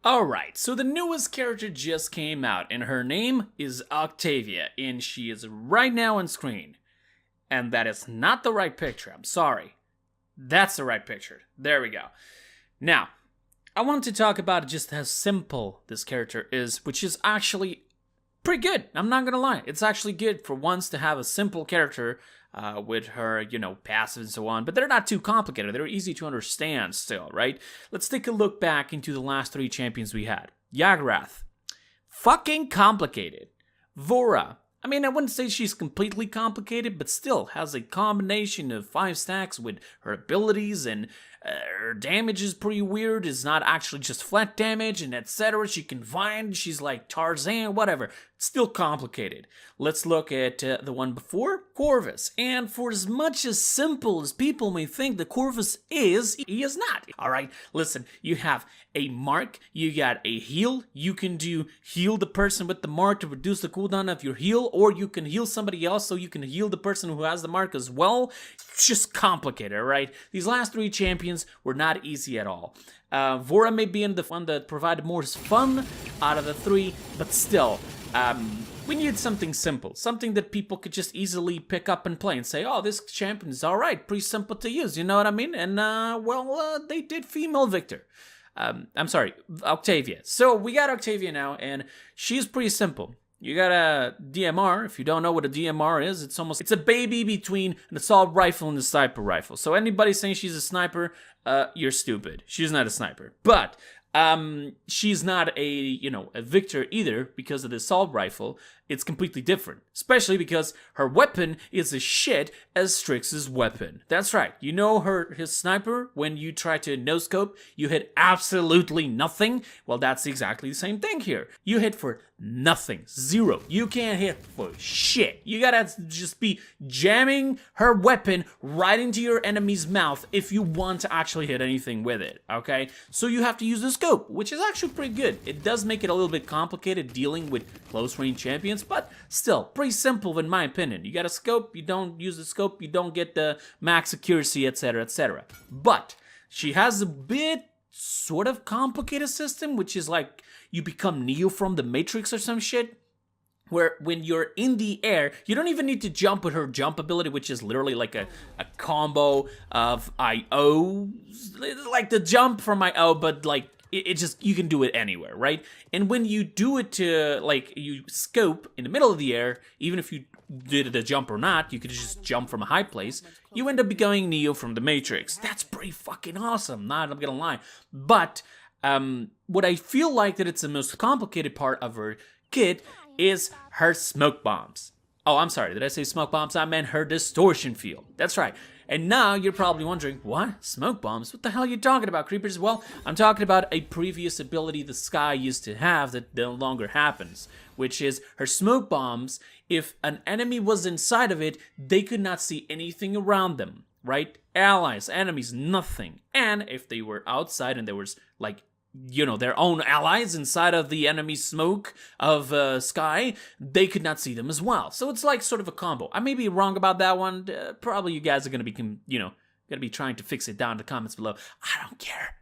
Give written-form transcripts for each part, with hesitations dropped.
Alright, so the newest character just came out, and her name is Octavia, and she is right now on screen. And that is not the right picture, I'm sorry. That's the right picture. There we go. Now, I want to talk about just how simple this character is, which is actually pretty good. I'm not gonna lie. It's actually good for once to have a simple character with her, passive and so on. But they're not too complicated. They're easy to understand still, right? Let's take a look back into the last 3 champions we had. Yagrath. Fucking complicated. Vora. I mean, I wouldn't say she's completely complicated, but still has a combination of 5 stacks with her abilities, and her damage is pretty weird. It's not actually just flat damage, and etc. She can vine, she's like Tarzan, whatever. It's still complicated. Let's look at the one before, Corvus. And for as much as simple as people may think the Corvus is, he is not. Alright, listen, you have a mark, you got a heal, you can heal the person with the mark to reduce the cooldown of your heal, or you can heal somebody else so you can heal the person who has the mark as well. It's just complicated, right? These last 3 champions were not easy at all. Vora may be in the one that provided more fun out of the 3, but still, we needed something simple, something that people could just easily pick up and play and say, oh, this champion is alright, pretty simple to use, you know what I mean? And, they did female Victor. I'm sorry, Octavia. So we got Octavia now, and she's pretty simple. You got a DMR. If you don't know what a DMR is, it's a baby between an assault rifle and a sniper rifle. So anybody saying she's a sniper, you're stupid. She's not a sniper. But she's not a Victor either because of the assault rifle. It's completely different, especially because her weapon is as shit as Strix's weapon. That's right. You know his sniper, when you try to no-scope, you hit absolutely nothing. Well, that's exactly the same thing here. You hit for nothing. 0. You can't hit for shit. You gotta just be jamming her weapon right into your enemy's mouth if you want to actually hit anything with it, okay? So you have to use the scope, which is actually pretty good. It does make it a little bit complicated dealing with close-range champions, but still, pretty simple in my opinion. You got a scope, you don't use the scope, you don't get the max accuracy, etc, etc. But she has a bit sort of complicated system, which is like you become Neo from the Matrix or some shit, where when you're in the air, you don't even need to jump with her jump ability, which is literally like a combo of IO, like the jump from IO, but like it just, you can do it anywhere, right? And when you do it to, like, you scope in the middle of the air, even if you did the jump or not, you could just jump from a high place, you end up becoming Neo from the Matrix. That's pretty fucking awesome, not gonna lie. But what I feel like that it's the most complicated part of her kit is her smoke bombs. Oh, I'm sorry, did I say smoke bombs? I meant her distortion field. That's right. And now you're probably wondering, what? Smoke bombs? What the hell are you talking about, Kreepers? Well, I'm talking about a previous ability the Sky used to have that no longer happens, which is her smoke bombs. If an enemy was inside of it, they could not see anything around them, right? Allies, enemies, nothing. And if they were outside and there was, like, their own allies inside of the enemy smoke of Sky, they could not see them as well. So it's like sort of a combo. I may be wrong about that one. Probably you guys are going to be, gonna be trying to fix it down in the comments below. I don't care.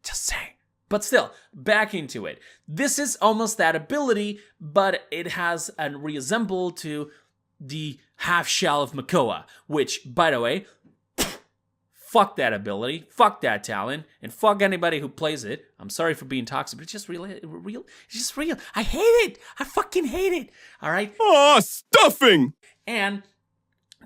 Just saying. But still, back into it. This is almost that ability, but it has a resemble to the half shell of Makoa, which, by the way, fuck that ability, fuck that talent, and fuck anybody who plays it. I'm sorry for being toxic, but it's just real. It's just real. I hate it. I fucking hate it. All right? Ah, stuffing! And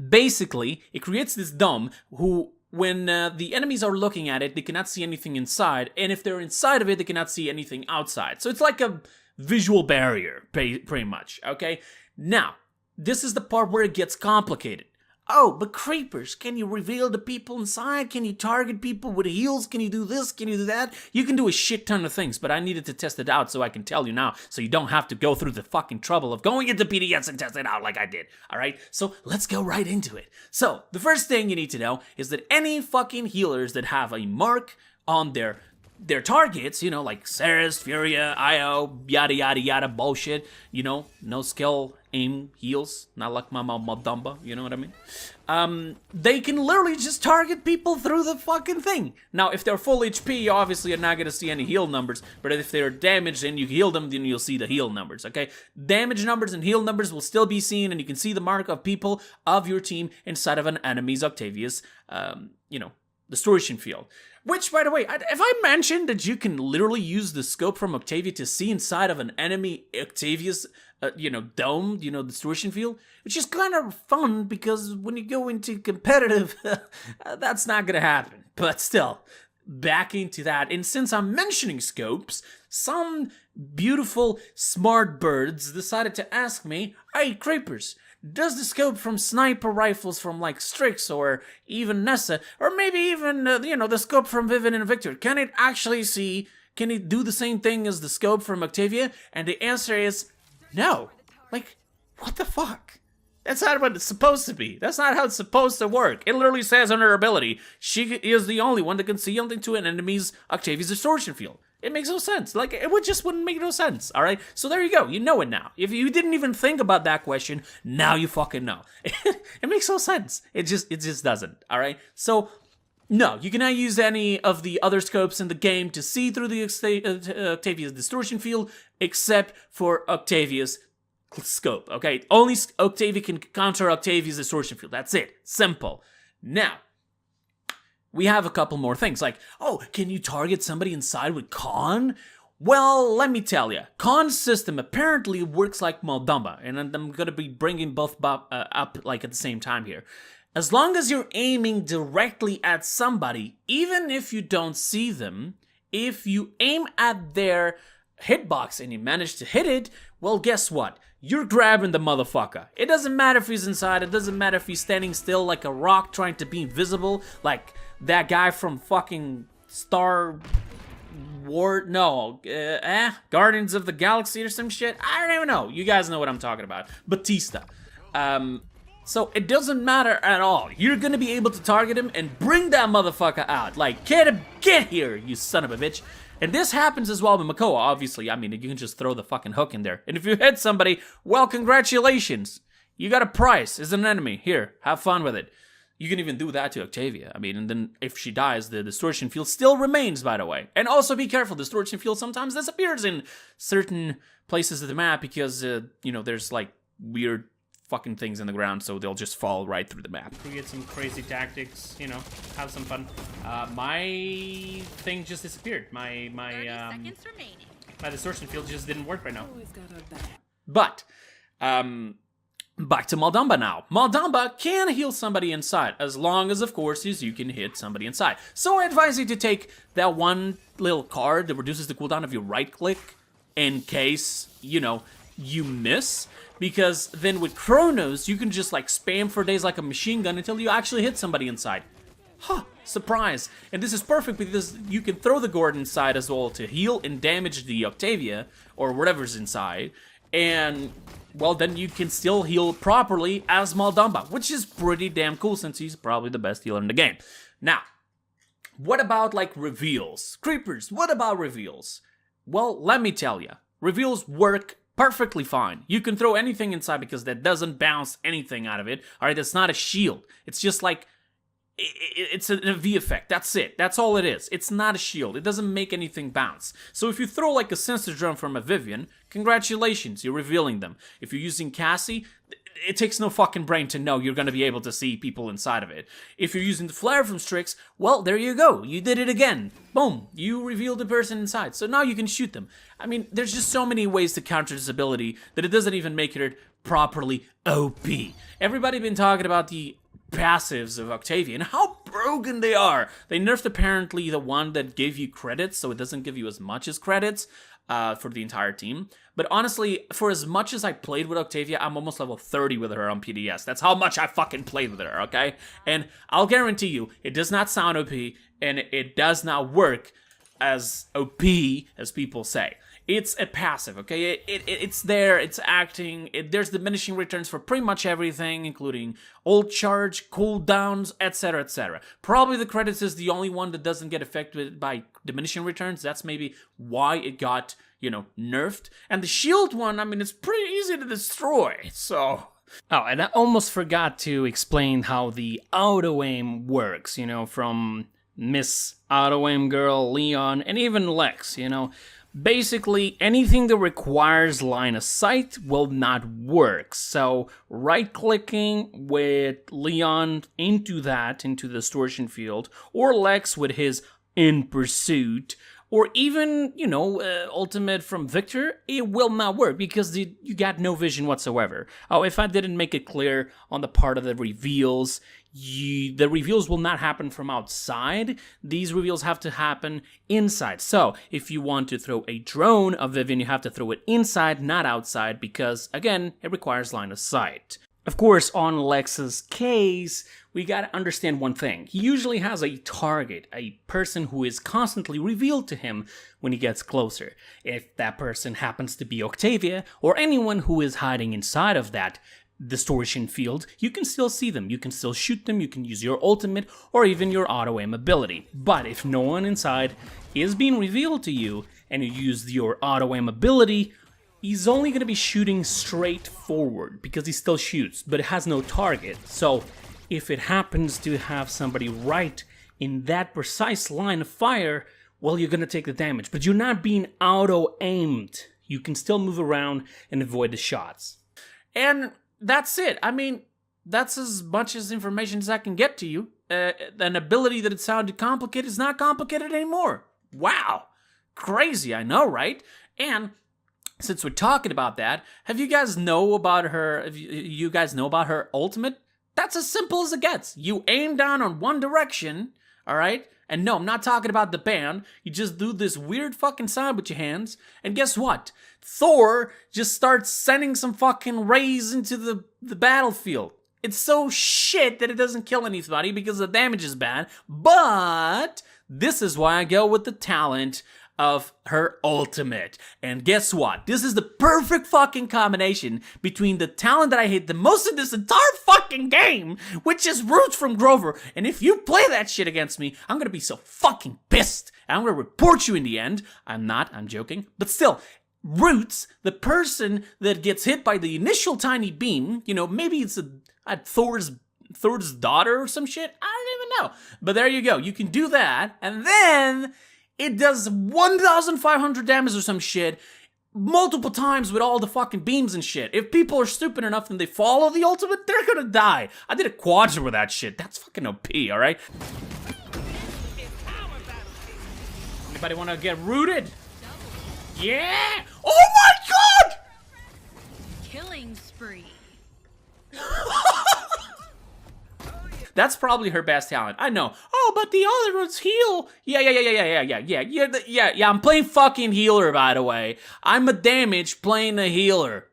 basically, it creates this dome who, when the enemies are looking at it, they cannot see anything inside, and if they're inside of it, they cannot see anything outside. So it's like a visual barrier, pretty much, okay? Now, this is the part where it gets complicated. Oh, but Kreepers, can you reveal the people inside? Can you target people with heals? Can you do this? Can you do that? You can do a shit ton of things, but I needed to test it out so I can tell you now, so you don't have to go through the fucking trouble of going into PDS and test it out like I did, alright? So let's go right into it. So, the first thing you need to know is that any fucking healers that have a mark on their their targets, you know, like Ceres, Furia, IO, yada yada yada bullshit, you know, no skill, aim, heals, not like my Dumba, you know what I mean? They can literally just target people through the fucking thing. Now, if they're full HP, obviously you're not gonna see any heal numbers, but if they're damaged and you heal them, then you'll see the heal numbers, okay? Damage numbers and heal numbers will still be seen, and you can see the mark of people of your team inside of an enemy's Octavia's, you know, distortion field. Which, by the way, if I mentioned that you can literally use the scope from Octavia to see inside of an enemy Octavia's, you know, dome, you know, distortion field, which is kind of fun because when you go into competitive, that's not gonna happen. But still, back into that, and since I'm mentioning scopes, some beautiful smart birds decided to ask me, hey, Kreepers, does the scope from sniper rifles from like Strix or even Nessa, or maybe even, you know, the scope from Vivian and Victor, can it actually see, can it do the same thing as the scope from Octavia? And the answer is no. Like, what the fuck? That's not what it's supposed to be. That's not how it's supposed to work. It literally says on her ability, she is the only one that can see into an enemy's Octavia's distortion field. It makes no sense. Like, it wouldn't make no sense, alright? So there you go. You know it now. If you didn't even think about that question, now you fucking know. It makes no sense. It just doesn't, alright? So, no, you cannot use any of the other scopes in the game to see through the Octavia's distortion field, except for Octavia's scope, okay? Only Octavia can counter Octavia's distortion field. That's it. Simple. Now, we have a couple more things, like, oh, can you target somebody inside with Con? Well, let me tell you, Con's system apparently works like Moldamba, and I'm gonna be bringing both up like at the same time here. As long as you're aiming directly at somebody, even if you don't see them, if you aim at their hitbox and you manage to hit it, well, guess what? You're grabbing the motherfucker. It doesn't matter if he's inside, it doesn't matter if he's standing still like a rock trying to be invisible, like that guy from fucking Guardians of the Galaxy or some shit. I don't even know. You guys know what I'm talking about. Batista. So it doesn't matter at all. You're gonna be able to target him and bring that motherfucker out. Like, get here, you son of a bitch. And this happens as well with Makoa, obviously. I mean, you can just throw the fucking hook in there. And if you hit somebody, well, congratulations. You got a prize as an enemy. Here, have fun with it. You can even do that to Octavia. I mean, and then if she dies, the distortion field still remains, by the way. And also be careful, the distortion field sometimes disappears in certain places of the map because, you know, there's like weird fucking things in the ground, so they'll just fall right through the map. We get some crazy tactics, you know, have some fun. My thing just disappeared. My distortion field just didn't work right now. But, back to Moldamba now. Moldamba can heal somebody inside, as long as, of course, you can hit somebody inside. So I advise you to take that one little card that reduces the cooldown of your right click in case, you know, you miss. Because then with Chronos, you can just like spam for days like a machine gun until you actually hit somebody inside. Huh, surprise. And this is perfect because you can throw the Gord inside as well to heal and damage the Octavia, or whatever's inside. And, well, then you can still heal properly as Moldamba, which is pretty damn cool since he's probably the best healer in the game. Now, what about like reveals? Kreepers, what about reveals? Well, let me tell you, reveals work perfectly fine. You can throw anything inside because that doesn't bounce anything out of it. Alright, it's not a shield. It's just like, it's a V effect. That's it. That's all it is. It's not a shield. It doesn't make anything bounce. So if you throw like a sensor drum from a Vivian, congratulations, you're revealing them. If you're using Cassie, it takes no fucking brain to know you're going to be able to see people inside of it. If you're using the flare from Strix, well, there you go. You did it again. Boom. You revealed the person inside. So now you can shoot them. I mean, there's just so many ways to counter this ability that it doesn't even make it properly OP. Everybody been talking about the passives of Octavia and how broken they are. They nerfed apparently the one that gave you credits, so it doesn't give you as much as credits for the entire team. But honestly, for as much as I played with Octavia, I'm almost level 30 with her on PDS. That's how much I fucking played with her, okay? And I'll guarantee you, it does not sound OP, and it does not work as OP as people say. It's a passive, okay? It's there, it's acting, there's diminishing returns for pretty much everything, including ult charge, cooldowns, etc, etc. Probably the credits is the only one that doesn't get affected by diminishing returns. That's maybe why it got, you know, nerfed. And the shield one, I mean, it's pretty easy to destroy, so... Oh, and I almost forgot to explain how the auto-aim works, you know, from Miss Auto-Aim Girl, Leon, and even Lex, you know. Basically, anything that requires line of sight will not work. So, right-clicking with Leon into the distortion field, or Lex with his in pursuit, or even, you know, ultimate from Victor, it will not work because you got no vision whatsoever. Oh, if I didn't make it clear on the part of the reveals, the reveals will not happen from outside. These reveals have to happen inside. So, if you want to throw a drone of Vivian, you have to throw it inside, not outside, because, again, it requires line of sight. Of course, on Lex's case, we gotta understand one thing. He usually has a target, a person who is constantly revealed to him when he gets closer. If that person happens to be Octavia, or anyone who is hiding inside of that distortion field, you can still see them, you can still shoot them, you can use your ultimate, or even your auto-aim ability. But if no one inside is being revealed to you, and you use your auto-aim ability, he's only going to be shooting straight forward, because he still shoots, but it has no target. So, if it happens to have somebody right in that precise line of fire, well, you're going to take the damage. But you're not being auto-aimed. You can still move around and avoid the shots. And that's it. I mean, that's as much as information as I can get to you. An ability that it sounded complicated is not complicated anymore. Wow. Crazy, I know, right? And since we're talking about that, have you guys know about her? You guys know about her ultimate? That's as simple as it gets. You aim down on one direction, all right? And no, I'm not talking about the band. You just do this weird fucking sign with your hands, and guess what? Thor just starts sending some fucking rays into the battlefield. It's so shit that it doesn't kill anybody because the damage is bad, but this is why I go with the talent of her ultimate. And guess what? This is the perfect fucking combination between the talent that I hate the most in this entire fucking game, which is Roots from Grover. And if you play that shit against me, I'm gonna be so fucking pissed. And I'm gonna report you in the end. I'm not, I'm joking. But still, Roots, the person that gets hit by the initial tiny beam, you know, maybe it's a Thor's daughter or some shit. I don't even know. But there you go. You can do that. And then it does 1,500 damage or some shit multiple times with all the fucking beams and shit. If people are stupid enough and they follow the ultimate, they're gonna die. I did a quadra with that shit. That's fucking OP, alright? Anybody wanna get rooted? Yeah! Oh my god! Killing spree. That's probably her best talent. I know. Oh, but the other one's heal. Yeah. I'm playing fucking healer, by the way. I'm a damage playing a healer.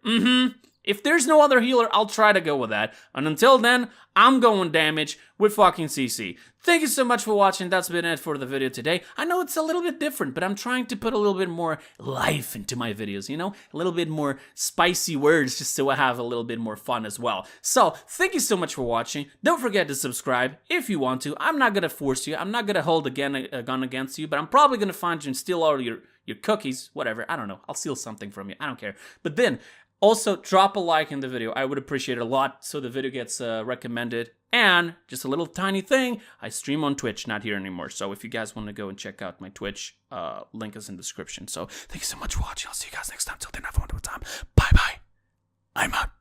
If there's no other healer, I'll try to go with that. And until then, I'm going damage with fucking CC. Thank you so much for watching. That's been it for the video today. I know it's a little bit different, but I'm trying to put a little bit more life into my videos, you know? A little bit more spicy words just so I have a little bit more fun as well. So, thank you so much for watching. Don't forget to subscribe if you want to. I'm not gonna force you. I'm not gonna hold a gun against you, but I'm probably gonna find you and steal all your cookies, whatever. I don't know. I'll steal something from you. I don't care. But then, also, drop a like in the video. I would appreciate it a lot so the video gets recommended. And, just a little tiny thing, I stream on Twitch, not here anymore. So if you guys want to go and check out my Twitch, link is in the description. So, thank you so much for watching. I'll see you guys next time. Till then, have a wonderful time. Bye-bye. I'm out.